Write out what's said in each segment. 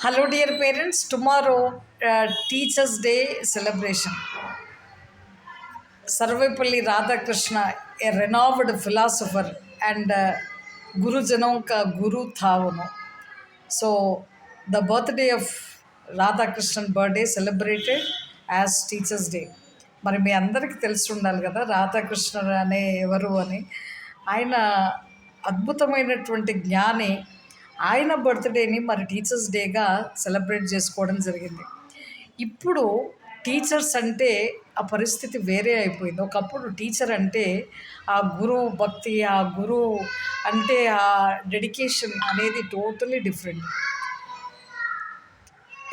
Hello, dear parents. Tomorrow, Teachers' Day celebration. Sarvepalli Radhakrishna, a renowned philosopher and Guru Janonka Guru Thavano. So, the birthday of Radhakrishnan birthday celebrated as Teachers' Day. మరి మీ అందరికీ తెలిసి ఉండాలి కదా రాధాకృష్ణ అనే ఎవరు అని. ఆయన అద్భుతమైనటువంటి జ్ఞాని. ఆయన బర్త్డేని మరి టీచర్స్ డేగా సెలబ్రేట్ చేసుకోవడం జరిగింది. ఇప్పుడు టీచర్స్ అంటే ఆ పరిస్థితి వేరే అయిపోయింది. ఒకప్పుడు టీచర్ అంటే ఆ గురువు భక్తి, ఆ గురువు అంటే ఆ డెడికేషన్ అనేది totally different.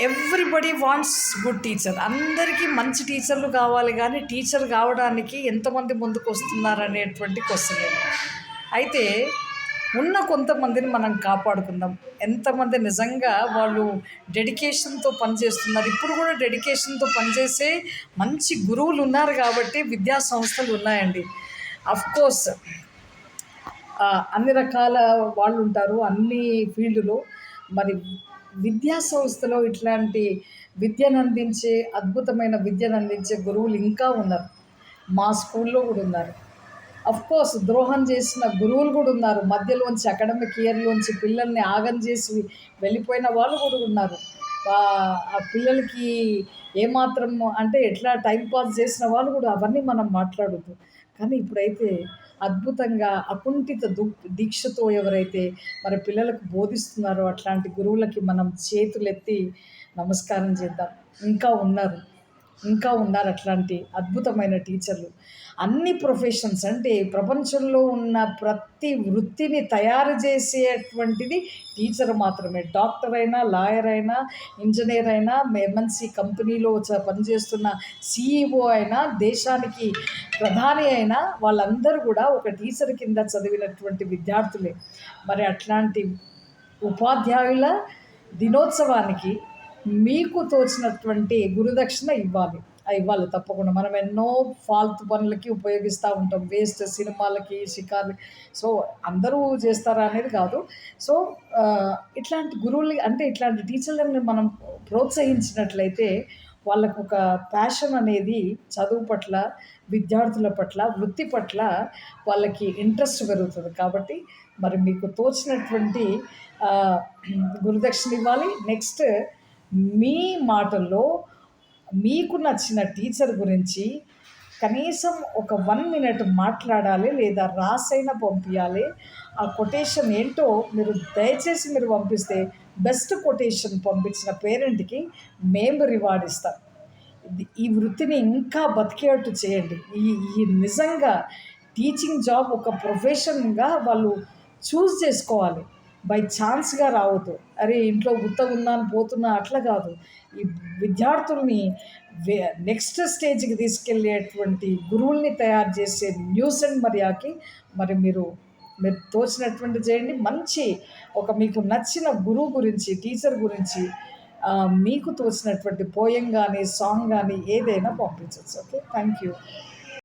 Everybody wants good teacher. అందరికీ మంచి టీచర్లు కావాలి, కానీ టీచర్ కావడానికి ఎంతమంది ముందుకు వస్తున్నారు అనేటువంటి క్వశ్చన్. అయితే ఉన్న కొంతమందిని మనం కాపాడుకుందాం. ఎంతమంది నిజంగా వాళ్ళు డెడికేషన్తో పనిచేస్తున్నారు. ఇప్పుడు కూడా డెడికేషన్తో పనిచేసే మంచి గురువులు ఉన్నారు కాబట్టి విద్యా సంస్థలు ఉన్నాయండి. అఫ్కోర్స్ అన్ని రకాల వాళ్ళు ఉంటారు అన్ని ఫీల్డ్లో. మరి విద్యా సంస్థలో ఇట్లాంటి విద్యను అందించే అద్భుతమైన విద్యను అందించే గురువులు ఇంకా ఉన్నారు. మా స్కూల్లో కూడా ఉన్నారు. అఫ్కోర్స్ ద్రోహం చేసిన గురువులు కూడా ఉన్నారు. మధ్యలోంచి అకాడమిక్ ఇయర్లోంచి పిల్లల్ని ఆగం చేసి వెళ్ళిపోయిన వాళ్ళు కూడా ఉన్నారు. ఆ పిల్లలకి ఏమాత్రం అంటే ఎట్లా టైంపాస్ చేసిన వాళ్ళు కూడా, అవన్నీ మనం మాట్లాడొద్దు. కానీ ఇప్పుడైతే అద్భుతంగా అకుంఠిత దీక్షతో ఎవరైతే మరి పిల్లలకు బోధిస్తున్నారో అట్లాంటి గురువులకి మనం చేతులెత్తి నమస్కారం చేద్దాం. ఇంకా ఉన్నారు అట్లాంటి అద్భుతమైన టీచర్లు. అన్ని ప్రొఫెషన్స్ అంటే ప్రపంచంలో ఉన్న ప్రతి వృత్తిని తయారు చేసేటువంటిది టీచర్ మాత్రమే. డాక్టర్ అయినా, లాయర్ అయినా, ఇంజనీర్ అయినా, ఎంఎన్సి కంపెనీలో పనిచేస్తున్న సిఇఓ అయినా, దేశానికి ప్రధాని అయినా, వాళ్ళందరూ కూడా ఒక టీచర్ కింద చదివినటువంటి విద్యార్థులే. మరి అట్లాంటి ఉపాధ్యాయుల దినోత్సవానికి మీకు తోచినటువంటి గురుదక్షిణ ఇవ్వాలి తప్పకుండా. మనం ఎన్నో ఫాల్తు పనులకి ఉపయోగిస్తూ ఉంటాం, వేస్ట్ సినిమాలకి, షికార్లు. సో అందరూ చేస్తారా అనేది కాదు. సో ఇట్లాంటి గురువులు అంటే ఇట్లాంటి టీచర్లను మనం ప్రోత్సహించినట్లయితే వాళ్ళకు ఒక ప్యాషన్ అనేది చదువు పట్ల, విద్యార్థుల పట్ల, వృత్తి పట్ల వాళ్ళకి ఇంట్రెస్ట్ పెరుగుతుంది. కాబట్టి మరి మీకు తోచినటువంటి గురుదక్షిణ ఇవ్వాలి. నెక్స్ట్ మీ మాటల్లో మీకు నచ్చిన టీచర్ గురించి కనీసం ఒక 1 minute మాట్లాడాలి, లేదా రాసైనా పంపించాలి. ఆ కొటేషన్ ఏంటో దయచేసి మీరు పంపిస్తే బెస్ట్ కొటేషన్ పంపించిన పేరెంట్కి మేము రివార్డ్ ఇస్తాం. ఈ వృత్తిని ఇంకా బతికేటట్టు చేయండి. ఈ నిజంగా టీచింగ్ జాబ్ ఒక ప్రొఫెషన్గా వాళ్ళు చూస్ చేసుకోవాలి. బై ఛాన్స్గా రావద్దు. అరే ఇంట్లో ఉన్నాను పోతున్నా అట్లా కాదు. ఈ విద్యార్థుల్ని నెక్స్ట్ స్టేజ్కి తీసుకెళ్ళేటువంటి గురువుల్ని తయారు చేసే న్యూస్ అండ్ మరియాకి మరి మీరు తోచినటువంటి చేయండి. మంచి మీకు నచ్చిన గురువు గురించి, టీచర్ గురించి మీకు తోచినటువంటి పోయం కానీ, సాంగ్ కానీ ఏదైనా పంపించవచ్చు. Okay, thank you.